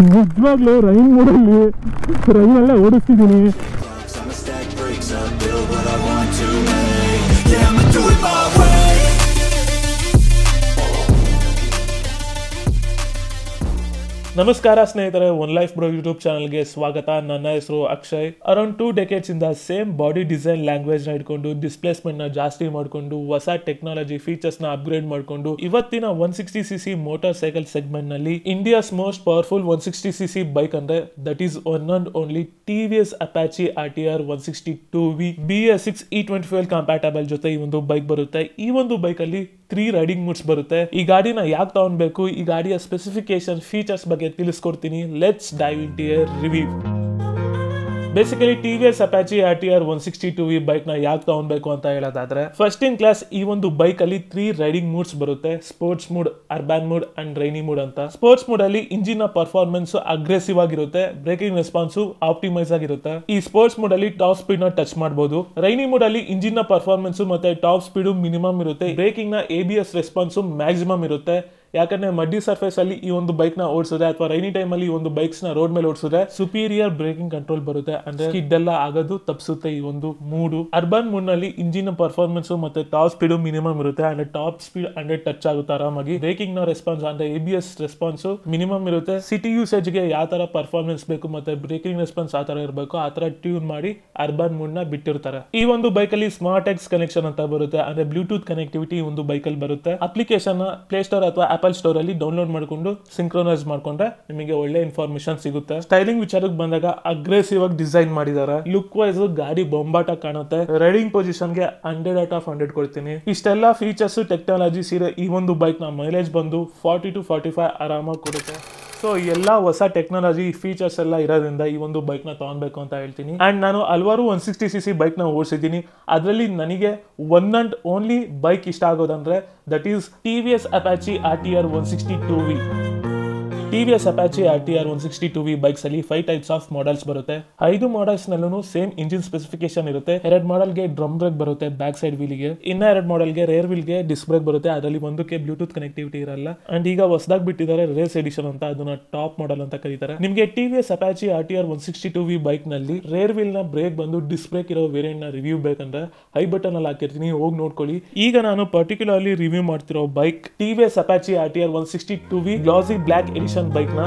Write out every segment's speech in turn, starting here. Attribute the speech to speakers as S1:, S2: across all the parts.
S1: ನಿಜವಾಗ್ಲೂ ರೈನ್ ಮೂಡಲ್ಲಿ ರೈನಲ್ಲೇ ಓಡಿಸ್ತಿದ್ದೀನಿ. ನಮಸ್ಕಾರ ಸ್ನೇಹಿತರೆ, ಒನ್ ಲೈಫ್ ಬ್ರೋ ಯೂಟ್ಯೂಬ್ ಚಾನಲ್ಗೆ ಸ್ವಾಗತ. ನನ್ನ ಹೆಸರು ಅಕ್ಷಯ್. ಅರೌಂಡ್ 2 decades ಇಂದ ಸೇಮ್ ಬಾಡಿ ಡಿಸೈನ್ ಲ್ಯಾಂಗ್ವೇಜ್ ನ ಇಟ್ಕೊಂಡು ಡಿಸ್ಪ್ಲೇಸ್ಮೆಂಟ್ ನ ಜಾಸ್ತಿ ಮಾಡ್ಕೊಂಡು ಹೊಸ ಟೆಕ್ನಾಲಜಿ ಫೀಚರ್ಸ್ ನ ಅಪ್ಗ್ರೇಡ್ ಮಾಡ್ಕೊಂಡು ಇವತ್ತಿನ 160cc ಮೋಟಾರ್ ಸೈಕಲ್ ಸೆಗ್ಮೆಂಟ್ ನಲ್ಲಿ India's most powerful 160cc bike ಅಂದ್ರೆ that is one and only TVS Apache RTR 160 BS6 E20 compatible ಜೊತೆ ಈ ಒಂದು ಬೈಕ್ ಬರುತ್ತೆ. ಈ ಒಂದು ಬೈಕ್ ಅಲ್ಲಿ 3 ರೈಡಿಂಗ್ ಮೂಡ್ಸ್ ಬರುತ್ತೆ. ಈ ಗಾಡಿನ ಯಾಕೆ ತಗೊಳ್ಬೇಕು, ಈ ಗಾಡಿಯ ಸ್ಪೆಸಿಫಿಕೇಶನ್ ಫೀಚರ್ಸ್ ಬಗ್ಗೆ ತಿಳಿಸ್ಕೊಡ್ತೀನಿ. Let's dive into A review. Basically TVS Apache RTR 160 bike ನ ಯಾಕೆ ತಗೊಳ್ಬೇಕು ಅಂತ ಹೇಳೋದಾದ್ರೆ, ಫಸ್ಟ್ ಇನ್ ಕ್ಲಾಸ್ ಈ ಒಂದು ಬೈಕ್ ಅಲ್ಲಿ 3 ರೈಡಿಂಗ್ ಮೂಡ್ಸ್ ಬರುತ್ತೆ. Sports mood, urban mood and rainy mood ಅಂತ. ಸ್ಪೋರ್ಟ್ಸ್ ಮೂಡ್ ಅಲ್ಲಿ ಇಂಜಿನ್ ನ ಪರ್ಫಾರ್ಮೆನ್ಸ್ ಅಗ್ರೆಸಿವ್ ಆಗಿರುತ್ತೆ, ಬ್ರೇಕಿಂಗ್ ರೆಸ್ಪಾನ್ಸ್ ಆಪ್ಟಿಮೈಸ್ ಆಗಿರುತ್ತೆ. ಈ ಸ್ಪೋರ್ಟ್ಸ್ ಮೂಡ್ ಅಲ್ಲಿ ಟಾಪ್ ಸ್ಪೀಡ್ ನ ಟಚ್ ಮಾಡಬಹುದು. ರೈನಿ ಮೂಡ್ ಅಲ್ಲಿ ಇಂಜಿನ್ ನ ಪರ್ಫಾರ್ಮೆನ್ಸ್ ಮತ್ತೆ ಟಾಪ್ ಸ್ಪೀಡ್ ಮಿನಿಮಮ್ ಇರುತ್ತೆ, ಬ್ರೇಕಿಂಗ್ ನ ABS ರೆಸ್ಪಾನ್ಸ್ ಮ್ಯಾಕ್ಸಿಮಮ್ ಇರುತ್ತೆ. ಯಾಕಂದ್ರೆ ಮಡ್ಡಿ ಸರ್ಫೇಸ್ ಅಲ್ಲಿ ಈ ಒಂದು ಬೈಕ್ ನ ಓಡಿಸಿದ್ರೆ ಅಥವಾ ರೈನಿ ಟೈಮ್ ಅಲ್ಲಿ ಈ ಒಂದು ಬೈಕ್ಸ್ ನ ರೋಡ್ ಮೇಲೆ ಓಡಿಸಿದ್ರೆ ಸುಪೀರಿಯರ್ ಬ್ರೇಕಿಂಗ್ ಕಂಟ್ರೋಲ್ ಬರುತ್ತೆ. ಅಂದ್ರೆ ಸ್ಕಿಡ್ ಎಲ್ಲ ಆಗೋದು ತಪ್ಪಿಸುತ್ತೆ ಈ ಒಂದು ಮೂಡು. ಅರ್ಬನ್ ಮೂಡ್ ನಲ್ಲಿ ಇಂಜಿನ್ ಪರ್ಫಾರ್ಮೆನ್ಸ್ ಮತ್ತೆ ಟಾಪ್ ಸ್ಪೀಡ್ ಮಿನಿಮಮ್ ಇರುತ್ತೆ, ಅಂದ್ರೆ ಟಾಪ್ ಸ್ಪೀಡ್ 100 ಟಚ್ ಆಗುತ್ತೆ ಆರಾಮಾಗಿ. ಬ್ರೇಕಿಂಗ್ ನ ರೆಸ್ಪಾನ್ಸ್ ಅಂದ್ರೆ ABS ರೆಸ್ಪಾನ್ಸ್ ಮಿನಿಮಮ್ ಇರುತ್ತೆ. ಸಿಟಿ ಯೂಸೇಜ್ ಗೆ ಯಾವ ತರ ಪರ್ಫಾರ್ಮೆನ್ಸ್ ಬೇಕು ಮತ್ತೆ ಬ್ರೇಕಿಂಗ್ ರೆಸ್ಪಾನ್ಸ್ ಆ ತರ ಇರಬೇಕು ಆ ತರ ಟ್ಯೂನ್ ಮಾಡಿ ಅರ್ಬನ್ ಮೂಡ್ ನ ಬಿಟ್ಟಿರ್ತಾರೆ. ಈ ಒಂದು ಬೈಕ್ ಅಲ್ಲಿ ಸ್ಮಾರ್ಟ್ ಎಕ್ಸ್ ಕನೆಕ್ಷನ್ ಅಂತ ಬರುತ್ತೆ, ಅಂದ್ರೆ ಬ್ಲೂಟೂತ್ ಕನೆಕ್ಟಿವಿಟಿ ಈ ಒಂದು ಬೈಕ್ ಅಲ್ಲಿ ಬರುತ್ತೆ. ಅಪ್ಲಿಕೇಶನ್ ಪ್ಲೇ ಸ್ಟೋರ್ ಅಥವಾ ಆಪಲ್ ಸ್ಟೋರ್ ಅಲ್ಲಿ ಡೌನ್ಲೋಡ್ ಮಾಡ್ಕೊಂಡು ಸಿಂಕ್ರೋನೈಸ್ ಮಾಡ್ಕೊಂಡ್ರೆ ನಿಮಗೆ ಒಳ್ಳೆ ಇನ್ಫಾರ್ಮೇಶನ್ ಸಿಗುತ್ತೆ. ಸ್ಟೈಲಿಂಗ್ ವಿಚಾರಕ್ಕೆ ಬಂದಾಗ ಅಗ್ರೆಸಿವ್ ಆಗಿ ಡಿಸೈನ್ ಮಾಡಿದ್ದಾರೆ. ಲುಕ್ ವೈಸ್ ಗಾಡಿ ಬೊಂಬಾಟ ಕಾಣುತ್ತೆ. ರೈಡಿಂಗ್ ಪೊಸಿಷನ್ ಗೆ 100 out of 100 ಕೊಡ್ತೀನಿ. ಇಷ್ಟೆಲ್ಲ ಫೀಚರ್ಸ್ ಟೆಕ್ನಾಲಜೀಸ್ ಇದೆ ಈ ಒಂದು ಬೈಕ್ ನ ಮೈಲೇಜ್ ಬಂದು 40 to 45 ಆರಾಮಾಗಿ ಕೊಡುತ್ತೆ. ಸೊ ಎಲ್ಲ ಹೊಸ ಟೆಕ್ನಾಲಜಿ ಫೀಚರ್ಸ್ ಎಲ್ಲ ಇರೋದ್ರಿಂದ ಈ ಒಂದು ಬೈಕ್ ನ ತಗೊಳ್ಬೇಕು ಅಂತ ಹೇಳ್ತೀನಿ. ಅಂಡ್ ನಾನು ಹಲವಾರು 160cc ಬೈಕ್ ನ ಓಡಿಸಿದ್ದೀನಿ. ಅದರಲ್ಲಿ ನನಗೆ ಒನ್ ಅಂಡ್ ಓನ್ಲಿ ಬೈಕ್ ಇಷ್ಟ ಆಗೋದಂದ್ರೆ that is TVS Apache RTR 160 TVS Apache RTR 160 bikes ಅಲ್ಲಿ 5 ಟೈಪ್ಸ್ ಆಫ್ ಮಾಡೆಲ್ಸ್ ಬರುತ್ತೆ. 5 ಮಾಡೆಲ್ಸ್ ನಲ್ಲೂ ಸೇಮ್ ಇಂಜಿನ್ ಸ್ಪೆಸಿಫಿಕೇಶನ್ ಇರುತ್ತೆ. 2 ಮಾಡೆಲ್ ಗೆ ಡ್ರಮ್ ಬ್ರೇಕ್ ಬರುತ್ತೆ ಬ್ಯಾಕ್ ಸೈಡ್ ವೀಲ್ ಗೆ, ಇನ್ನ 2 ಮಾಡೆಲ್ ಗೆ ರೇರ್ ವೀಲ್ ಗೆ ಡಿಸ್ಕ್ ಬ್ರೇಕ್ ಬರುತ್ತೆ. ಅದರಲ್ಲಿ ಒಂದಕ್ಕೆ ಬ್ಲೂಟೂತ್ ಕನೆಕ್ಟಿವಿಟಿ ಇರಲ್ಲ. ಅಂಡ್ ಈಗ ಹೊಸದಾಗಿ ಬಿಟ್ಟಿದ್ದಾರೆ ರೇಸ್ ಎಡಿಷನ್ ಅಂತ, ಅದನ್ನ ಟಾಪ್ ಮಾಡೆಲ್ ಅಂತ ಕರೀತಾರೆ. ನಿಮಗೆ TVS Apache RTR 160 ಬೈಕ್ ನಲ್ಲಿ ರೇರ್ ವೀಲ್ ನ ಬ್ರೇಕ್ ಬಂದು ಡಿಸ್ಕ್ ಬ್ರೇಕ್ ಇರೋ ವೇರಿಯಂಟ್ ನ ರಿವ್ಯೂ ಬೇಕಂದ್ರೆ ಐ ಬಟನ್ ಅಲ್ಲಿ ಹಾಕಿರ್ತೀನಿ, ಹೋಗಿ ನೋಡ್ಕೊಳ್ಳಿ. ಈಗ ನಾನು ಪರ್ಟಿಕ್ಯುಲರ್ಲಿ ರಿವ್ಯೂ ಮಾಡ್ತಿರೋ ಬೈಕ್ TVS Apache RTR 160 ಗ್ಲಾಸಿ ಬ್ಲಾಕ್ ಎಡಿಷನ್ ಬೈಕ್ ನ.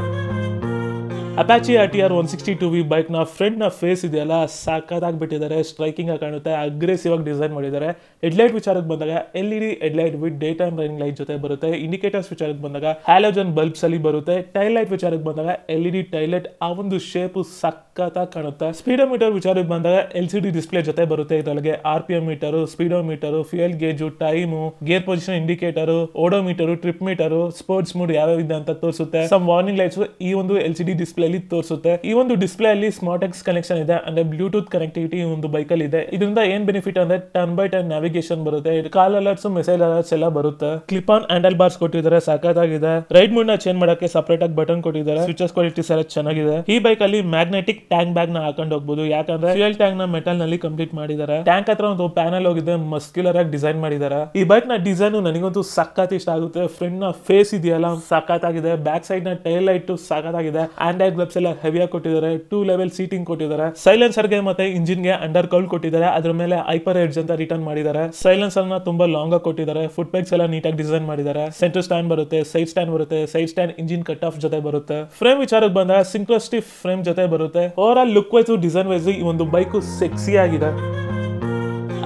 S1: Apache RTR 160 ಬೈಕ್ ನ ಫ್ರಂಟ್ ನ ಫೇಸ್ ಇದೆಯಲ್ಲ ಸಾಕಾಗಿ ಬಿಟ್ಟಿದ್ದಾರೆ, ಸ್ಟ್ರೈಕಿಂಗ್ ಆಗಿ ಕಾಣುತ್ತೆ, ಅಗ್ರೆಸಿವ್ ಆಗಿ ಡಿಸೈನ್ ಮಾಡಿದ್ದಾರೆ. ಹೆಡ್ಲೈಟ್ ವಿಚಾರಕ್ಕೆ ಬಂದಾಗ LED headlight with day time running light ಜೊತೆ ಬರುತ್ತೆ. ಇಂಡಿಕೇಟರ್ಸ್ ವಿಚಾರಕ್ಕೆ ಬಂದಾಗ ಹ್ಯಾಲೋಜನ್ ಬಲ್ಬ್ಸ್ ಅಲ್ಲಿ ಬರುತ್ತೆ. ಟೈಲ್ ಲೈಟ್ ವಿಚಾರಕ್ಕೆ ಬಂದಾಗ LED ಟೈಲ್ ಲೈಟ್ ಆ ಒಂದು ಶೇಪ್ ಸಕ್ಕತ್ತಾಗಿ ಕಾಣುತ್ತೆ. ಸ್ಪೀಡೋಮೀಟರ್ ವಿಚಾರಕ್ಕೆ ಬಂದಾಗ LCD ಡಿಸ್ಪ್ಲೇ ಜೊತೆ ಬರುತ್ತೆ. ಇದರೊಳಗೆ RPM meter, speedometer, fuel gauge, time, gear position indicator, odometer, trip meter, sports mode ಯಾವ್ಯಾವ ಇದೆ ಅಂತ ತೋರಿಸುತ್ತೆ. ಸಮ್ ವಾರ್ನಿಂಗ್ ಲೈಟ್ಸ್ ಈ ಒಂದು LCD ಡಿಸ್ಪ್ಲೇ ಅಲ್ಲಿ ತೋರಿಸುತ್ತೆ. ಈ ಒಂದು ಡಿಸ್ಪ್ಲೇ ಅಲ್ಲಿ ಸ್ಮಾರ್ಟ್ ಎಕ್ಸ್ ಕನೆಕ್ಷನ್ ಇದೆ, ಅಂದ್ರೆ ಬ್ಲೂಟೂತ್ ಕನೆಕ್ಟಿವಿಟಿ ಈ ಒಂದು ಬೈಕ್ ಅಲ್ಲಿ ಇದೆ. ಇದರಿಂದ ಏನ್ ಬೆನಿಫಿಟ್ ಅಂದ್ರೆ ಟರ್ನ್ ಬೈ ಟರ್ನ್ ನ್ಯಾವಿಗೇಷನ್ ಬರುತ್ತೆ, ಕಾಲ್ ಅಲರ್ಟ್ಸ್, ಮೆಸೇಜ್ ಅಲರ್ಟ್ಸ್ ಎಲ್ಲ ಬರುತ್ತೆ. ಕ್ಲಿಪ್ ಆನ್ ಹ್ಯಾಂಡಲ್ ಬಾರ್ಸ್ ಕೊಟ್ಟಿದ್ದಾರೆ, ಸಾಕಾಗಿದೆ. ರೈಡ್ ಮೂಡ್ ನ ಚೇಂಜ್ ಮಾಡಕ್ಕೆ ಸಪರೇಟ್ ಆಗಿ ಬಟನ್ ಕೊಟ್ಟಿದ್ದಾರೆ. ಸ್ವಿಚಸ್ ಕ್ವಾಲಿಟೀಸ್ ಎಲ್ಲ ಚೆನ್ನಾಗಿದೆ. ಈ ಬೈಕ್ ಅಲ್ಲಿ ಮ್ಯಾಗ್ನೆಟಿಕ್ ಟ್ಯಾಂಕ್ ಬ್ಯಾಗ್ ನ ಹಾಕೊಂಡು ಹೋಗಬಹುದು, ಯಾಕಂದ್ರೆ ಫ್ಯೂಯಲ್ ಟ್ಯಾಂಕ್ ನ ಮೆಟಲ್ ನಲ್ಲಿ ಕಂಪ್ಲೀಟ್ ಮಾಡಿದ್ದಾರೆ. ಟ್ಯಾಂಕ್ ಹತ್ರ ಒಂದು ಪ್ಯಾನಲ್ ಹೋಗಿದೆ, ಮಸ್ಕ್ಯುಲರ್ ಆಗಿ ಡಿಸೈನ್ ಮಾಡಿದ್ದಾರೆ. ಈ ಬೈಕ್ ನ ಡಿಸೈನ್ ನನಗಂತೂ ಸಖತ್ ಇಷ್ಟ ಆಗುತ್ತೆ. ಫ್ರಂಟ್ ನ ಫೇಸ್ ಇದೆಯಲ್ಲ ಸಖತ್ತಾಗಿದೆ, ಬ್ಯಾಕ್ ಸೈಡ್ ನ ಟೈಲ್ ಲೈಟ್ ಸಖತ್ತಾಗಿದೆ. ಆಂಡ್ರಾಯ್ಡ್ ಗ್ಲಬ್ಸ್ ಎಲ್ಲ ಹೆವಿಯಾಗಿ ಕೊಟ್ಟಿದ್ದಾರೆ. 2 ಲೆವೆಲ್ ಸೀಟಿಂಗ್ ಕೊಟ್ಟಿದ್ದಾರೆ. ಸೈಲೆನ್ಸರ್ ಗೆ ಮತ್ತೆ ಇಂಜಿನ್ ಗೆ ಅಂಡರ್ ಕೌಲ್ ಕೊಟ್ಟಿದ್ದಾರೆ. ಅದ್ರ ಮೇಲೆ ಹೈಪರ್ ಎಡ್ಜ್ ಅಂತ ರಿಟರ್ನ್ ಮಾಡಿದ್ದಾರೆ. ಸೈಲೆನ್ಸರ್ ನ ತುಂಬಾ ಲಾಂಗ್ ಆಗಿ ಕೊಟ್ಟಿದ್ದಾರೆ. ಫುಟ್ ಪೈಪ್ಸ್ ಎಲ್ಲ ನೀಟಾಗಿ ಡಿಸೈನ್ ಮಾಡಿದ್ದಾರೆ. ಸೆಂಟರ್ ಸ್ಟ್ಯಾಂಡ್ ಬರುತ್ತೆ, ಸೈಡ್ ಸ್ಟ್ಯಾಂಡ್ ಬರುತ್ತೆ. Side stand engine cut off ಜೊತೆ ಬರುತ್ತೆ. ಫ್ರೇಮ್ ವಿಚಾರಕ್ಕೆ ಬಂದಾಗ ಸಿಂಕ್ರೋಸ್ಟಿಫ್ ಫ್ರೇಮ್ ಜೊತೆ ಬರುತ್ತೆ. Overall look wise design wise ಈ ಒಂದು ಬೈಕ್ ಸೆಕ್ಸಿ ಆಗಿದೆ.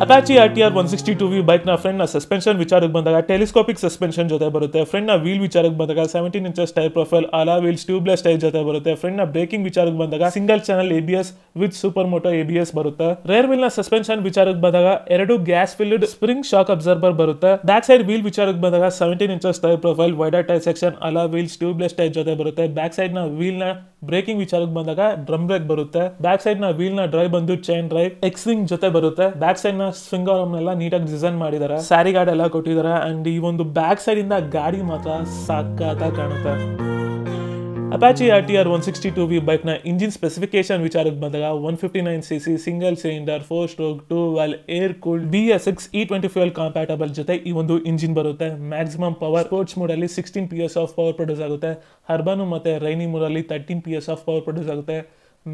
S1: Apache RTR 160 ಬೈಕ್ ನ ಫ್ರಂಟ್ ನ ಸಸ್ಪೆನ್ಷನ್ ವಿಚಾರಕ್ಕೆ ಬಂದಾಗ ಟೆಲಿಸ್ಕೋಪಿಕ್ ಸಸ್ಪೆನ್ಷನ್ ಜೊತೆ ಬರುತ್ತೆ. ಫ್ರಂಟ್ ನ ವೀಲ್ ವಿಚಾರಕ್ಕೆ ಬಂದಾಗ 17 inches tyre profile alloy wheels tubeless tyre ಜೊತೆ ಬರುತ್ತೆ. ಫ್ರಂಟ್ ನ ಬ್ರೇಕಿಂಗ್ ವಿಚಾರಕ್ಕೆ ಬಂದಾಗ single channel ABS with super moto ABS ಬರುತ್ತೆ. ರೇರ್ ವೀಲ್ ನ ಸಸ್ಪೆನ್ಷನ್ ವಿಚಾರಕ್ಕೆ ಬಂದಾಗ 2 gas filled spring shock absorber ಬರುತ್ತೆ. ಬ್ಯಾಕ್ ಸೈಡ್ ವೀಲ್ ವಿಚಾರಕ್ಕೆ ಬಂದಾಗ 17 inches tyre profile wider tyre section alloy wheels tubeless tyre ಜೊತೆ ಬರುತ್ತೆ. ಬ್ಯಾಕ್ ಸೈಡ್ ನ ವೀಲ್ ನ ಬ್ರೇಕಿಂಗ್ ವಿಚಾರಕ್ಕೆ ಬಂದಾಗ ಡ್ರಮ್ ಬ್ರೇಕ್ ಬರುತ್ತೆ. ಬ್ಯಾಕ್ ಸೈಡ್ ನ ವೀಲ್ ನ ಡ್ರೈವ್ ಬಂದು ಚೈನ್ ಡ್ರೈವ್ ಎಕ್ಸ್ ವಿಂಗ್ ಜೊತೆ ಬರುತ್ತೆ. ಬ್ಯಾಕ್ ಸೈಡ್ ನ ಸ್ವಿಂಗ್ ಆರ್ಮ್ ನೀಟಾಗಿ ಡಿಸೈನ್ ಮಾಡಿದ್ದಾರೆ. ಸ್ಯಾರಿ ಗಾರ್ಡ್ ಎಲ್ಲ ಕೊಟ್ಟಿದ್ದಾರೆ. ಅಂಡ್ ಈ ಒಂದು ಬ್ಯಾಕ್ ಸೈಡ್ ಇಂದ ಗಾಡಿ ಮಾತ್ರ ಸಖತ್ತಾಗಿ ಕಾಣುತ್ತೆ. ಅಪಾಚಿ RTR 162V ಬೈಕ್ನ ಇಂಜಿನ್ ಸ್ಪೆಸಿಫಿಕೇಶನ್ ವಿಚಾರಕ್ಕೆ ಬಂದಾಗ 159cc single cylinder 4 stroke 2 valve air cooled BS6 E20 fuel compatible ಜೊತೆ ಈ ಒಂದು ಇಂಜಿನ್ ಬರುತ್ತೆ. ಮ್ಯಾಕ್ಸಿಮಮ್ ಪವರ್ ಸ್ಪೋರ್ಟ್ಸ್ ಮೋಡ್ ಅಲ್ಲಿ 16 PS ಆಫ್ ಪವರ್ ಪ್ರೊಡ್ಯೂಸ್ ಆಗುತ್ತೆ. ಅರ್ಬನ್ ಮತ್ತೆ ರೈನಿ ಮೋಡ್ ಅಲ್ಲಿ 13 PS ಆಫ್ ಪವರ್ ಪ್ರೊಡ್ಯೂಸ್ ಆಗುತ್ತೆ.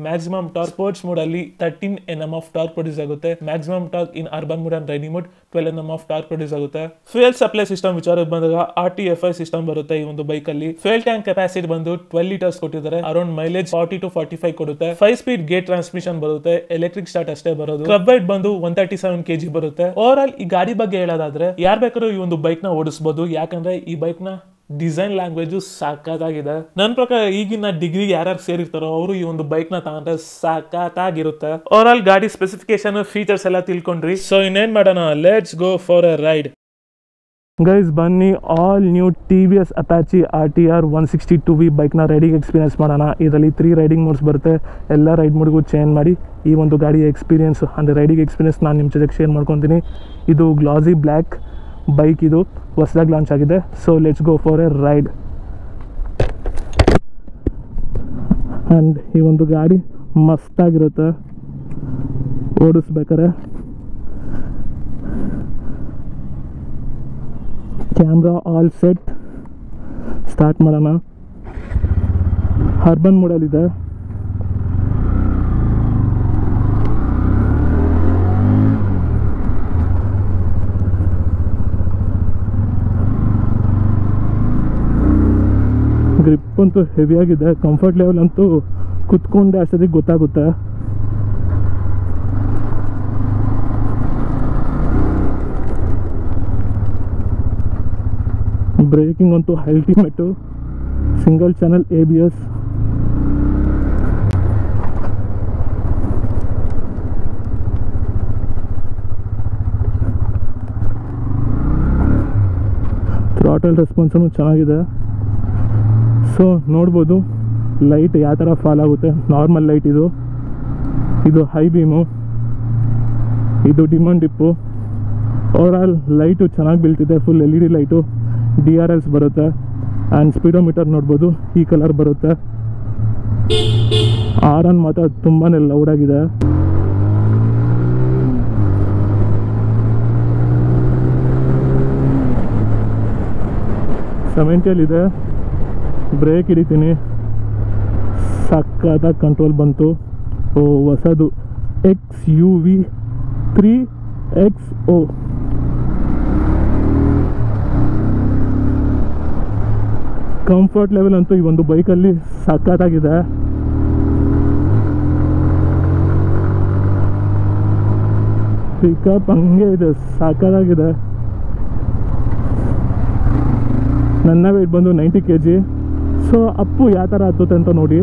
S1: ಮ್ಯಾಕ್ಸಿಮಮ್ ಟಾರ್ಕ್ ಸ್ಪೋರ್ಟ್ಸ್ ಮೋಡ್ ಅಲ್ಲಿ 13 Nm ಆಫ್ ಟಾರ್ಕ್ ಪ್ರೊಡ್ಯೂಸ್ ಆಗುತ್ತೆ. Maximum torque in urban mode and rainy mode 12 Nm of torque produce ಆಗುತ್ತೆ. Fuel supply system ವಿಚಾರಕ್ಕೆ ಬಂದಾಗ RTFI system ಬರುತ್ತೆ ಈ ಒಂದು ಬೈಕ್ ಅಲ್ಲಿ. ಫ್ಯೂಯಲ್ ಟ್ಯಾಂಕ್ ಕೆಪಾಸಿಟಿ ಬಂದು 12 ಲೀಟರ್ಸ್ ಕೊಟ್ಟಿದ್ದಾರೆ. ಅರೌಂಡ್ ಮೈಲೇಜ್ 40 to 45 ಕೊಡುತ್ತೆ. 5 ಸ್ಪೀಡ್ ಗೇಟ್ ಟ್ರಾನ್ಸ್ಮಿಷನ್ ಬರುತ್ತೆ. ಎಲೆಕ್ಟ್ರಿಕ್ ಸ್ಟಾರ್ಟ್ ಅಷ್ಟೇ ಬರೋದು. ಕ್ಲಬ್ ವೈಟ್ ಬಂದು 137 kg ಬರುತ್ತೆ. ಓವರ್ ಆಲ್ ಈ ಗಾಡಿ ಬಗ್ಗೆ ಹೇಳೋದಾದ್ರೆ ಯಾರು ಬೇಕಾದ್ರೂ ಈ ಒಂದು ಬೈಕ್ ನ ಓಡಿಸಬಹುದು. ಯಾಕಂದ್ರೆ ಈ ಬೈಕ್ ನ ಡಿಸೈನ್ ಲ್ಯಾಂಗ್ವೇಜ್ ಸಾಕಾಗಿದೆ. ನನ್ನ ಪ್ರಕಾರ ಈಗಿನ ಡಿಗ್ರಿ ಯಾರ್ಯಾರು ಸೇರಿರ್ತಾರೋ ಅವರು ಈ ಒಂದು ಬೈಕ್ ನ ತಗೊಂಡ್ರೆ ಸಾಕಾಗಿರುತ್ತೆ. ಓವರ್ ಆಲ್ ಗಾಡಿ ಸ್ಪೆಸಿಫಿಕೇಶನ್ ಫೀಚರ್ಸ್ ಎಲ್ಲ ತಿಳ್ಕೊಂಡ್ರಿ. ಸೊ ಇನ್ನೇನ್ ಮಾಡೋಣ, let's go for a ride. Guys ಬನ್ನಿ, all new TVS Apache RTR 162V ಬೈಕ್ನ ರೈಡಿಂಗ್ ಎಕ್ಸ್ಪೀರಿಯನ್ಸ್ ಮಾಡೋಣ. ಇದರಲ್ಲಿ 3 ರೈಡಿಂಗ್ ಮೋಡ್ಸ್ ಬರುತ್ತೆ. ಎಲ್ಲ ರೈಡ್ ಮೋಡ್ಗೂ ಚೇಂಜ್ ಮಾಡಿ ಈ ಒಂದು ಗಾಡಿಯ ಎಕ್ಸ್ಪೀರಿಯನ್ಸ್ ಅಂದರೆ ರೈಡಿಂಗ್ ಎಕ್ಸ್ಪೀರಿಯನ್ಸ್ ನಾನು ನಿಮ್ಮ ಜೊತೆಗೆ ಶೇರ್ ಮಾಡ್ಕೊತೀನಿ. ಇದು ಗ್ಲಾಸಿ ಬ್ಲ್ಯಾಕ್ ಬೈಕ್, ಇದು ಹೊಸದಾಗಿ ಲಾಂಚ್ ಆಗಿದೆ. So let's go for a ride. And ಈ ಒಂದು ಗಾಡಿ ಮಸ್ತಾಗಿರುತ್ತೆ ಓಡಿಸ್ಬೇಕಾರೆ. Camera all set. ಸ್ಟಾರ್ಟ್ ಮಾಡೋಣ. ಅರ್ಬನ್ ಮೋಡಲ್ಲಿದೆ. ಗ್ರಿಪ್ ಅಂತೂ ಹೆವಿಯಾಗಿದೆ. ಕಂಫರ್ಟ್ ಲೆವೆಲ್ ಅಂತೂ ಕುತ್ಕೊಂಡೆ ಅಷ್ಟೊತ್ತಿಗೆ ಗೊತ್ತಾಗುತ್ತೆ. ಬ್ರೇಕಿಂಗ್ ಅಂತೂ ultimate. Single channel ABS. Throttle ರೆಸ್ಪಾನ್ಸೂ ಚೆನ್ನಾಗಿದೆ. ಸೊ ನೋಡ್ಬೋದು ಲೈಟ್ ಯಾವ ಥರ ಫಾಲ್ ಆಗುತ್ತೆ. ನಾರ್ಮಲ್ ಲೈಟ್ ಇದು ಹೈ ಬೀಮು, ಇದು dim dip. Overall light ಚೆನ್ನಾಗಿ ಬೀಳ್ತಿದೆ. Full LED light. DRLs ಬರುತ್ತೆ. ಆ್ಯಂಡ್ ಸ್ಪೀಡೋಮೀಟರ್ ನೋಡ್ಬೋದು ಈ ಕಲರ್ ಬರುತ್ತೆ. ಆರನ್ ಮಾತ್ರ ತುಂಬಾ ಲೌಡಾಗಿದೆ. ಸೆವೆಂಟಿಯಲ್ಲಿದೆ. ಬ್ರೇಕ್ ಹಿಡಿತೀನಿ. ಸಕ್ಕತ್ತಾಗಿ ಕಂಟ್ರೋಲ್ ಬಂತು. ಹೊಸದು XUV 3XO. ಕಂಫರ್ಟ್ ಲೆವೆಲ್ ಅಂತೂ ಈ ಒಂದು ಬೈಕಲ್ಲಿ ಸಕ್ಕತ್ತಾಗಿದೆ. ಪಿಕಪ್ ಹಂಗೆ ಇದೆ, ಸಕ್ಕತ್ತಾಗಿದೆ. ನನ್ನ ವೇಟ್ ಬಂದು 90 kg. ಸೊ ಅಪ್ಪು ಯಾವ ಥರ ಹತ್ತುತ್ತೆ ಅಂತ ನೋಡಿ.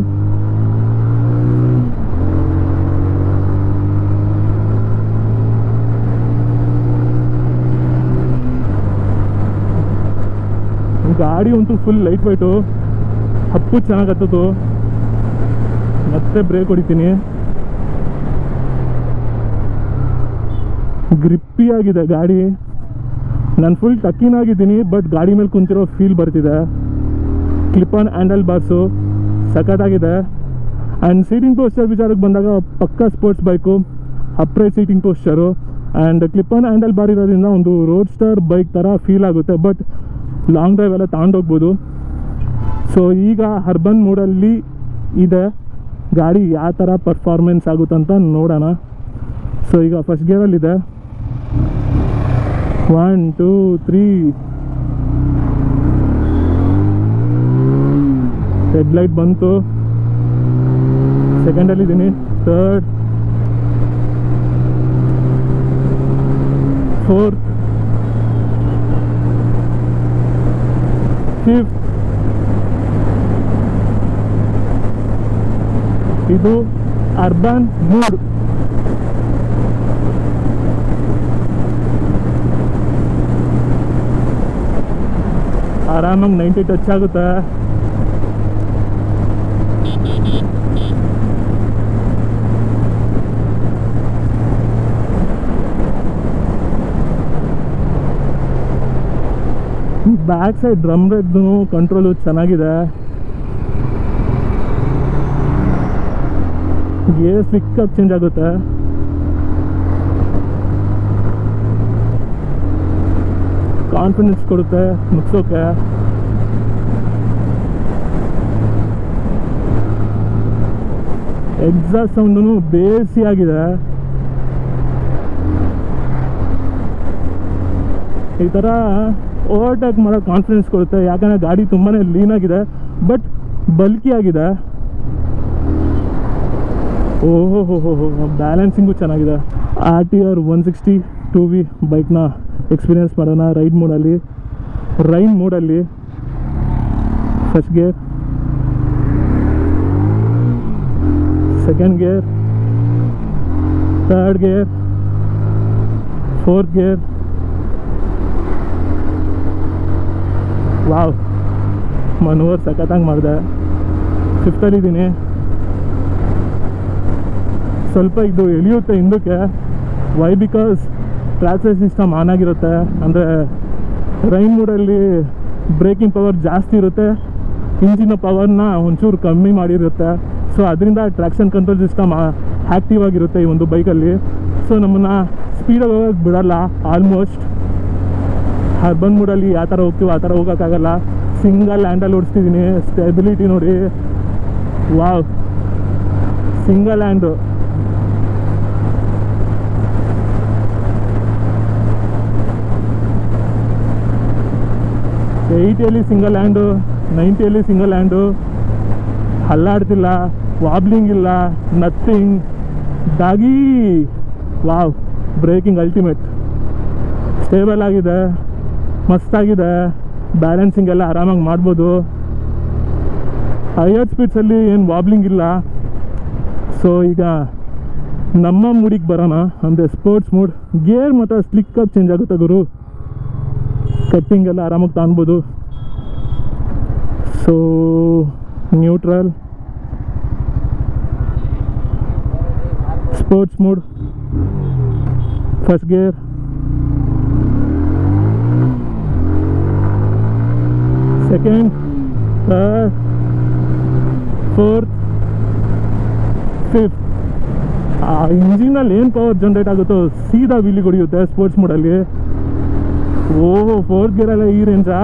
S1: ಗಾಡಿ ಅಂತೂ ಫುಲ್ ಲೈಟ್ ವೈಟು. ಅಪ್ಪು ಚೆನ್ನಾಗಿ ಹತ್ತದು. ಮತ್ತೆ ಬ್ರೇಕ್ ಹೊಡಿತೀನಿ. ಗ್ರಿಪ್ಪಿ ಆಗಿದೆ ಗಾಡಿ. ನಾನು ಫುಲ್ ಟಕ್ಕಿನಾಗಿದ್ದೀನಿ, ಬಟ್ ಗಾಡಿ ಮೇಲೆ ಕುಂತಿರೋ ಫೀಲ್ ಬರ್ತಿದೆ. ಕ್ಲಿಪ್ ಆನ್ ಹ್ಯಾಂಡಲ್ ಬಾರ್ಸು ಸಖತ್ತಾಗಿದೆ. ಆ್ಯಂಡ್ ಸೀಟಿಂಗ್ ಪೋಸ್ಚರ್ ವಿಚಾರಕ್ಕೆ ಬಂದಾಗ ಪಕ್ಕಾ sports bike. Upright seating posture and clip on handle bar ಇರೋದ್ರಿಂದ ಒಂದು ರೋಡ್ ಸ್ಟಾರ್ ಬೈಕ್ ಥರ ಫೀಲ್ ಆಗುತ್ತೆ. ಬಟ್ ಲಾಂಗ್ ಡ್ರೈವ್ ಎಲ್ಲ ತಗೊಂಡೋಗ್ಬೋದು. ಸೊ ಈಗ ಅರ್ಬನ್ ಮೋಡಲ್ಲಿ ಇದೆ ಗಾಡಿ. ಯಾವ ಥರ ಪರ್ಫಾರ್ಮೆನ್ಸ್ ಆಗುತ್ತಂತ ನೋಡೋಣ. ಸೊ ಈಗ ಫಸ್ಟ್ ಗೇರಲ್ಲಿದೆ. 1 2 3. ಹೆಡ್ಲೈಟ್ ಬಂತು. ಸೆಕೆಂಡಲ್ಲಿದ್ದೀನಿ. Third, fourth, fifth. ಇದು ಅರ್ಬನ್ ಮೋಡ್. ಆರಾಮಾಗಿ 90 ಟಚ್ ಆಗುತ್ತೆ. ಬ್ಯಾಕ್ ಸೈಡ್ ಡ್ರಮ್ ಬ್ರೇಕ್ದು ಕಂಟ್ರೋಲು ಚೆನ್ನಾಗಿದೆ. ಗೇರ್ ಸ್ಲಿಕ್ಕಾಗಿ ಚೇಂಜ್ ಆಗುತ್ತೆ. ಕಾನ್ಫಿಡೆನ್ಸ್ ಕೊಡುತ್ತೆ ಮುಗ್ಸೋಕೆ. ಎಕ್ಸಾಸ್ಟ್ ಸೌಂಡು ಬೇಸಿ ಆಗಿದೆ. ಈ ಥರ ಓವರ್ಟೇಕ್ ಮಾಡೋ ಕಾನ್ಫಿಡೆನ್ಸ್ ಕೊಡುತ್ತೆ, ಯಾಕಂದರೆ ಗಾಡಿ ತುಂಬಾ ಲೀನಾಗಿದೆ ಬಟ್ ಬಲ್ಕಿ ಆಗಿದೆ. ಓಹೋ ಬ್ಯಾಲೆನ್ಸಿಂಗು ಚೆನ್ನಾಗಿದೆ. RTR 160 2V ಬೈಕ್ನ ಎಕ್ಸ್ಪೀರಿಯೆನ್ಸ್ ಮಾಡೋಣ ರೈನ್ ಮೋಡಲ್ಲಿ. First gear, second gear, third gear, fourth gear. Wow, manoeuvre ಸಖತ್ತಾಗಿ ಮಾಡಿದೆ. ಫಿಫ್ತಲ್ಲಿದ್ದೀನಿ. ಸ್ವಲ್ಪ ಇದು ಎಳೆಯುತ್ತೆ ಹಿಂದಕ್ಕೆ. Why? Because transmission system on ಆಗಿರುತ್ತೆ. ಅಂದರೆ ರೈನ್ ಮೋಡಲ್ಲಿ ಬ್ರೇಕಿಂಗ್ ಪವರ್ ಜಾಸ್ತಿ ಇರುತ್ತೆ, ಇಂಜಿನ ಪವರ್ನ ಒಂಚೂರು ಕಮ್ಮಿ ಮಾಡಿರುತ್ತೆ. ಸೊ ಅದರಿಂದ ಟ್ರ್ಯಾಕ್ಷನ್ ಕಂಟ್ರೋಲ್ ಸಿಸ್ಟಮ್ ಆ್ಯಕ್ಟಿವ್ ಆಗಿರುತ್ತೆ ಈ ಒಂದು ಬೈಕಲ್ಲಿ. ಸೊ ನಮ್ಮನ್ನು ಸ್ಪೀಡಾಗಿ ಹೋಗೋಕ್ಕೆ ಬಿಡಲ್ಲ. ಆಲ್ಮೋಸ್ಟ್ ಅರ್ಬನ್ ಮೋಡಲ್ಲಿ ಯಾವ ಥರ ಹೋಗ್ತೀವಿ ಆ ಥರ ಹೋಗೋಕ್ಕಾಗಲ್ಲ. ಸಿಂಗಲ್ ಹ್ಯಾಂಡಲ್ಲಿ ಓಡಿಸ್ತಿದ್ದೀನಿ. ಸ್ಟೆಬಿಲಿಟಿ ನೋಡಿ, ವಾವ್, ಸಿಂಗಲ್ ಹ್ಯಾಂಡು. ಏಯ್ಟಿಯಲ್ಲಿ ಸಿಂಗಲ್ ಹ್ಯಾಂಡು, 90ಯಲ್ಲಿ ಸಿಂಗಲ್ ಹ್ಯಾಂಡು. ಹಲ್ಲಾಡ್ತಿಲ್ಲ, ವಾಬ್ಲಿಂಗ್ ಇಲ್ಲ, ನಥಿಂಗ್. ಡಾಗಿ, ವಾವ್, ಬ್ರೇಕಿಂಗ್ ಅಲ್ಟಿಮೇಟ್. ಸ್ಟೇಬಲ್ ಆಗಿದೆ, ಮಸ್ತಾಗಿದೆ. ಬ್ಯಾಲೆನ್ಸಿಂಗ್ ಎಲ್ಲ ಆರಾಮಾಗಿ ಮಾಡ್ಬೋದು. ಹೈಯರ್ ಸ್ಪೀಡ್ಸಲ್ಲಿ ಏನು ವಾಬ್ಲಿಂಗ್ ಇಲ್ಲ. ಸೊ ಈಗ ನಮ್ಮ ಮೂಡಿಗೆ ಬರೋಣ, ಅಂದರೆ ಸ್ಪೋರ್ಟ್ಸ್ ಮೂಡ್. ಗೇರ್ ಮಾತ್ರ ಸ್ಲಿಕ್ಕಾಗಿ ಚೇಂಜ್ ಆಗುತ್ತೆ ಗುರು. ಕಟ್ಟಿಂಗ್ ಎಲ್ಲ ಆರಾಮಾಗಿ ತಾಣ್ಬೋದು. So neutral, sports mode, first gear, second, third, fourth, fifth. ಆ ಇಂಜಿನಲ್ಲಿ ಏನು ಪವರ್ ಜನ್ರೇಟ್ ಆಗುತ್ತೋ ಸೀದಾ ವೀಲಿಗೆ ಹೊಡೆಯುತ್ತೆ ಸ್ಪೋರ್ಟ್ಸ್ ಮೋಡಲ್ಲಿ. ಓಹೋ, ಫೋರ್ತ್ ಗೇರಲ್ಲ ಈ ರೇಂಜಾ?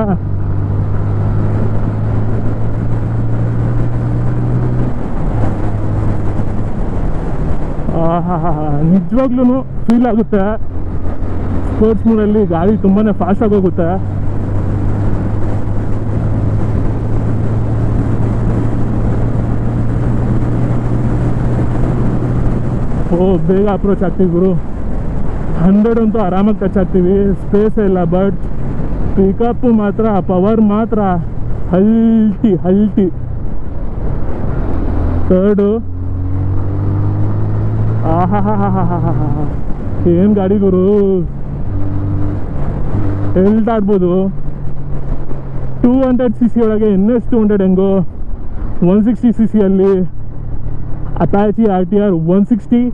S1: ನಿಜವಾಗ್ಲೂ ಫೀಲ್ ಆಗುತ್ತೆ. ಸ್ಪೋರ್ಟ್ಸ್ ಮೋಡಲ್ಲಿ ಗಾಡಿ ತುಂಬಾ ಫಾಸ್ಟಾಗಿ ಹೋಗುತ್ತೆ. ಬೇಗ ಅಪ್ರೋಚ್ ಆಗ್ತೀವಿ ಗುರು. 100 ಅಂತೂ ಆರಾಮಾಗಿ ಟಚ್ ಆಗ್ತೀವಿ, ಸ್ಪೇಸ್ ಇಲ್ಲ. ಬಟ್ ಪಿಕಪ್ಪು ಮಾತ್ರ, ಪವರ್ ಮಾತ್ರ ಹಲ್ಟಿ. ಥರ್ಡು, ಏನು ಗಾಡಿ ಗುರು, ಹೇಳ್ತಾಡ್ಬೋದು. 200cc ಒಳಗೆ NS 200 ಹೆಂಗೋ, 160cc ಅಲ್ಲಿ ಅಪಾಚಿ RTR 160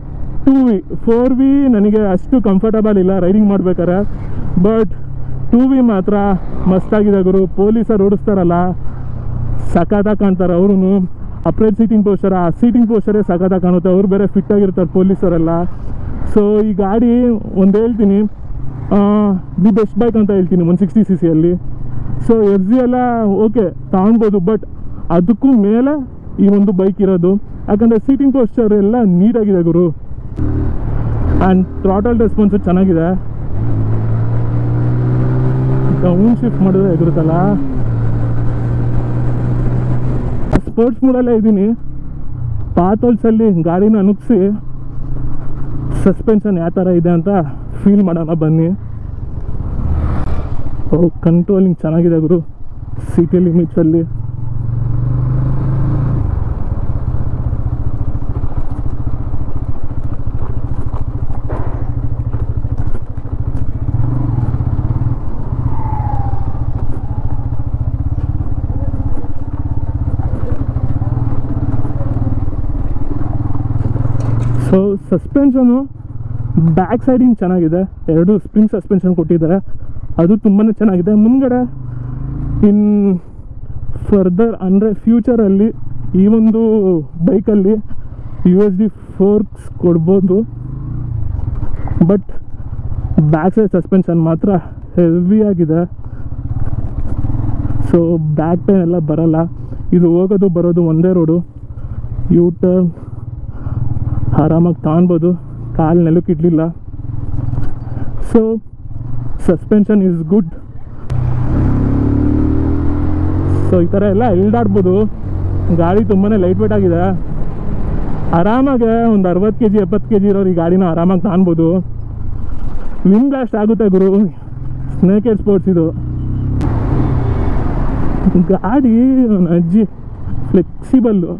S1: 2V. 4V ನನಗೆ ಅಷ್ಟು ಕಂಫರ್ಟಬಲ್ ಇಲ್ಲ ರೈಡಿಂಗ್ ಮಾಡ್ಬೇಕಾರೆ. ಬಟ್ 2V ಮಾತ್ರ ಮಸ್ತಾಗಿದೆ ಗುರು. ಪೊಲೀಸರು ಓಡಿಸ್ತಾರಲ್ಲ ಸಖತ್ತಾಗಿ ಕಾಣ್ತಾರೆ ಅವರು. ಅಪ್ರೇಟ್ ಸೀಟಿಂಗ್ ಪೋಸ್ಟರ್, ಆ ಸೀಟಿಂಗ್ ಪೋಸ್ಟರೇ ಸಖತ್ತಾಗಿ ಕಾಣುತ್ತೆ. ಅವ್ರು ಬೇರೆ ಫಿಟ್ಟಾಗಿರ್ತಾರೆ ಪೊಲೀಸರೆಲ್ಲ. ಸೊ ಈ ಗಾಡಿ ಒಂದು ಹೇಳ್ತೀನಿ, ದಿ ಬೆಸ್ಟ್ ಬೈಕ್ ಅಂತ ಹೇಳ್ತೀನಿ 160cc ಅಲ್ಲಿ. ಸೊ FZ ಎಲ್ಲ ಓಕೆ ತಗೊಳ್ಬೋದು, ಬಟ್ ಅದಕ್ಕೂ ಮೇಲೆ ಈ ಒಂದು ಬೈಕ್ ಇರೋದು. ಯಾಕಂದರೆ ಸೀಟಿಂಗ್ ಪೋಸ್ಟರ್ ಎಲ್ಲ ನೀಟಾಗಿದೆ ಗುರು. ಆ್ಯಂಡ್ ಥ್ರಾಟಲ್ ರೆಸ್ಪಾನ್ಸು ಚೆನ್ನಾಗಿದೆ. ಡೌನ್ ಶಿಫ್ಟ್ ಮಾಡಿದ್ರೆ ಎದುರುತ್ತಲ್ಲ. ಸ್ಪೋರ್ಟ್ಸ್ ಮೂಡಲ್ಲೇ ಇದ್ದೀನಿ. ಪಾತೋಲ್ಸಲ್ಲಿ ಗಾಡಿನ ನುಗ್ಸಿ ಸಸ್ಪೆನ್ಷನ್ ಯಾವ ಥರ ಇದೆ ಅಂತ ಫೀಲ್ ಮಾಡೋಣ ಬನ್ನಿ. ಕಂಟ್ರೋಲಿಂಗ್ ಚೆನ್ನಾಗಿದೆ ಗುರು ಸಿಟಿ ಲಿಮಿಟ್ಸಲ್ಲಿ. ಸೊ ಸಸ್ಪೆನ್ಷನು ಬ್ಯಾಕ್ ಸೈಡಿಂಗ್ ಚೆನ್ನಾಗಿದೆ. 2 ಸ್ಪ್ರಿಂಗ್ ಸಸ್ಪೆನ್ಷನ್ ಕೊಟ್ಟಿದ್ದಾರೆ, ಅದು ತುಂಬಾ ಚೆನ್ನಾಗಿದೆ. ಮುಂದ್ಗಡೆ ಇನ್ ಫರ್ದರ್ ಅಂದರೆ ಫ್ಯೂಚರಲ್ಲಿ ಈ ಒಂದು ಬೈಕಲ್ಲಿ USD ಫೋರ್ಕ್ಸ್ ಕೊಡ್ಬೋದು, ಬಟ್ ಬ್ಯಾಕ್ ಸೈಡ್ ಸಸ್ಪೆನ್ಷನ್ ಮಾತ್ರ ಹೆವಿಯಾಗಿದೆ. ಸೊ ಬ್ಯಾಕ್ ಪೇನ್ ಎಲ್ಲ ಬರಲ್ಲ. ಇದು ಹೋಗೋದು ಬರೋದು ಒಂದೇ ರೋಡು, ಯೂ ಟರ್ನ್ ಆರಾಮಾಗಿ ತಾಣ್ಬೋದು, ಕಾಲು ನೆಲಕ್ಕಿಡಲಿಲ್ಲ. So suspension is good. So ಈ ಥರ ಎಲ್ಲ ಎಲ್ದಾಡ್ಬೋದು. ಗಾಡಿ ತುಂಬಾ ಲೈಟ್ ವೇಟ್ ಆಗಿದೆ. ಆರಾಮಾಗೆ ಒಂದು 60 kg 70 kg ಇರೋರು ಈ ಗಾಡಿನ ಆರಾಮಾಗಿ ತಾಣ್ಬೋದು. ವಿಂಡ್ ಬ್ಲಾಸ್ಟ್ ಆಗುತ್ತೆ ಗುರು, ಸ್ನೇಕ್ ಹೆಡ್ ಸ್ಪೋರ್ಟ್ಸ್ ಇದು ಗಾಡಿ. ಅಜ್ಜಿ ಫ್ಲೆಕ್ಸಿಬಲ್ಲು,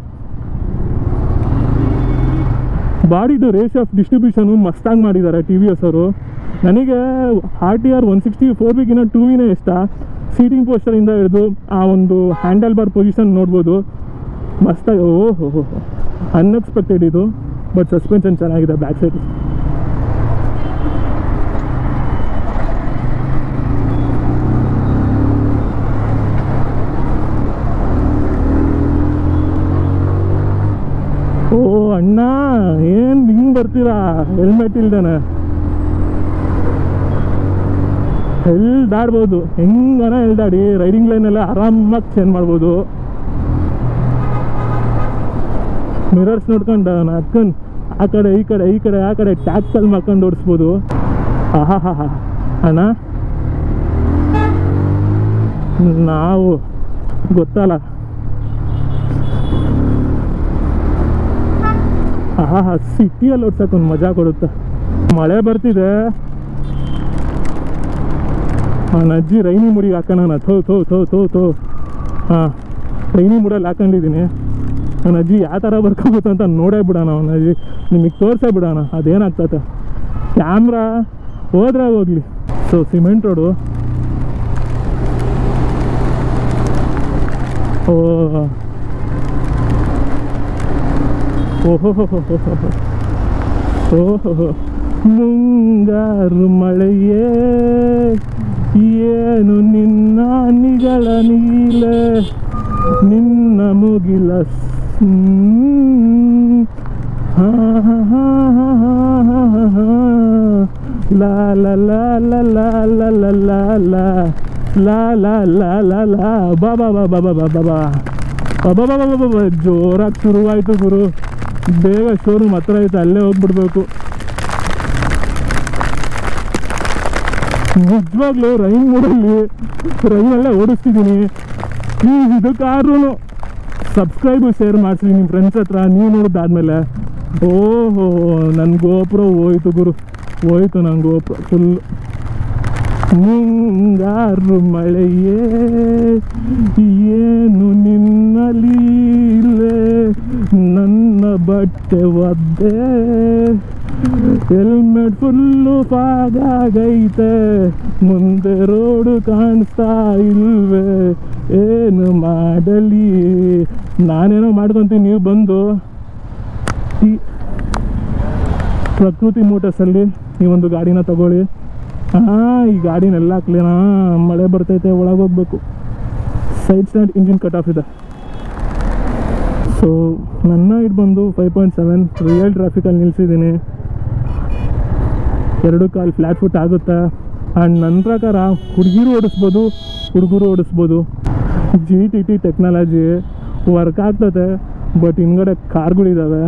S1: ಬಾಡಿದು ರೇಷ್ ಆಫ್ ಡಿಸ್ಟ್ರಿಬ್ಯೂಷನು ಮಸ್ತಾಗಿ ಮಾಡಿದ್ದಾರೆ TVS ಅವರು. ನನಗೆ RTR 160 4Bಗಿನ 2Vನೇ ಇಷ್ಟ. ಸೀಟಿಂಗ್ ಪೋಸ್ಟರಿಂದ ಹಿಡಿದು ಆ ಒಂದು ಹ್ಯಾಂಡಲ್ ಬಾರ್ ಪೊಸಿಷನ್ ನೋಡ್ಬೋದು, ಮಸ್ತಾಗಿ. ಓಹೋ ಅನ್ಎಕ್ಸ್ಪೆಕ್ಟೆಡ್ ಇದು, ಬಟ್ ಸಸ್ಪೆನ್ಷನ್ ಚೆನ್ನಾಗಿದೆ ಬ್ಯಾಕ್ ಸೈಡ್. ಓ ಅಣ್ಣ, ಏನು ಹಿಂಗೆ ಬರ್ತೀರಾ ಹೆಲ್ಮೆಟ್ ಇಲ್ದೇನೆ? ಎಲ್ದಾಡ್ಬೋದು, ಹೆಂಗನ ಎಲ್ದಾಡಿ. ರೈಡಿಂಗ್ ಲೈನೆಲ್ಲ ಆರಾಮಾಗಿ ಚೇಂಜ್ ಮಾಡ್ಬೋದು. ಮಿರರ್ಸ್ ನೋಡ್ಕೊಂಡು ಹಾಕೊಂಡು ಆ ಕಡೆ ಈ ಕಡೆ ಆ ಕಡೆ ಟ್ಯಾಕ್ಸಲ್ಲಿ ಮಾಡ್ಕೊಂಡು ಓಡಿಸ್ಬೋದು. ಆಹಾ ಅಣ್ಣ, ನಾವು ಗೊತ್ತಲ್ಲ. ಸಿಟಿಯಲ್ಲಿ ಓಡ್ಸಕ್ಕೆ ಒಂದು ಮಜಾ ಕೊಡುತ್ತೆ. ಮಳೆ ಬರ್ತಿದೆ, ಅಜ್ಜಿ ರೈನಿ ಮುಡಿಗೆ ಹಾಕೋಣ. ಥೋ ಹಾಂ, ರೈನಿ ಮುಡಲ್ಲಿ ಹಾಕೊಂಡಿದ್ದೀನಿ. ನನ್ನ ಅಜ್ಜಿ ಯಾವ ಥರ ಬರ್ಕೋಗುತ್ತೆ ಅಂತ ನೋಡೇ ಬಿಡೋಣ. ಅವನ ಅಜ್ಜಿ ನಿಮಗೆ ತೋರಿಸೇ ಬಿಡೋಣ ಅದೇನಾಗ್ತದೆ. ಕ್ಯಾಮ್ರಾ ಹೋದ್ರೆ ಹೋಗಲಿ. So cement road. ಓಹೋ ಮುಂಗಾರು ಮಳೆಯೇ ಏನು ನಿನ್ನ ನಿಗಳ ನೀಲೆ, ನಿನ್ನ ಮುಗಿಲ ಲಾ ಲಾ ಲಾ ಲಾ ಲಾ ಲಾ ಲಾ ಲಾ ಲಾ ಲಾ ಲಾ ಲಾ ಲಾ ಲಾ ಬಾಬಾ ಬಾಬಾ ಬಾಬಾ ಬಾಬಾ ಬಾಬಾ ಬಾಬಾ ಬಾಬಾ. ಜೋರಾಗಿ ಶುರುವಾಯಿತು ಗುರು. ಬೇಗ ಶೋರೂಮ್ ಹತ್ರ ಐತೆ, ಅಲ್ಲೇ ಹೋಗ್ಬಿಡ್ಬೇಕು. ನಿಜವಾಗ್ಲೂ ರೈನ್ ಮೂಡಲ್ಲಿ ರೈನಲ್ಲೇ ಓಡಿಸ್ತಿದ್ದೀನಿ. ನೀವು ಇದಕ್ಕಾದ್ರೂ ಸಬ್ಸ್ಕ್ರೈಬು ಶೇರ್ ಮಾಡಿಸಿ ನಿಮ್ಮ ಫ್ರೆಂಡ್ಸ್ ಹತ್ರ. ನೀವು ನೋಡಿದ್ದಾದ್ಮೇಲೆ ಓಹೋ ನನ್ನ ಗೋಪ್ರೋ ಹೋಯ್ತು ಗುರು, ಹೋಯ್ತು ನನ್ನ ಗೋಪ್ರೋ ಫುಲ್. ಮುಂಗಾರು ಮಳೆಯೇ ಏನು ನಿನ್ನಲಿ ಇಲ್ಲೇ, ನನ್ನ ಬಟ್ಟೆ ಒದ್ದೆ, ಹೆಲ್ಮೆಟ್ ಫುಲ್ಲು ಫಾಗಾಗೈತೆ, ಮುಂದೆ ರೋಡು ಕಾಣಿಸ್ತಾ ಇಲ್ವೇ, ಏನು ಮಾಡಲಿ? ನಾನೇನೋ ಮಾಡ್ಕೊತೀನಿ, ನೀವು ಬಂದು ಈ ಪ್ರಕೃತಿ ಮೋಟರ್ಸಲ್ಲಿ ನೀವೊಂದು ಗಾಡಿನ ತಗೊಳ್ಳಿ. ಈ ಗಾಡಿನೆಲ್ಲ ಕ್ಲೀನಾ, ಮಳೆ ಬರ್ತೈತೆ, ಒಳಗೋಗ್ಬೇಕು. Side stand engine cut off ಇದೆ. ಸೊ ನನ್ನ ಹೈಟ್ ಬಂದು 5.7. ರಿಯಲ್ ಟ್ರಾಫಿಕಲ್ಲಿ ನಿಲ್ಲಿಸಿದ್ದೀನಿ. 2 ಕಾಲು ಫ್ಲ್ಯಾಟ್ ಫುಟ್ ಆಗುತ್ತೆ. ಆ್ಯಂಡ್ ನನ್ನ ಪ್ರಕಾರ ಹುಡುಗಿರು ಓಡಿಸ್ಬೋದು, ಹುಡುಗರು ಓಡಿಸ್ಬೋದು. GTT ಟೆಕ್ನಾಲಜಿ ವರ್ಕ್ ಆಗ್ತದೆ, ಬಟ್ ಹಿಂದ್ಗಡೆ ಕಾರ್ಗಳಿದ್ದಾವೆ.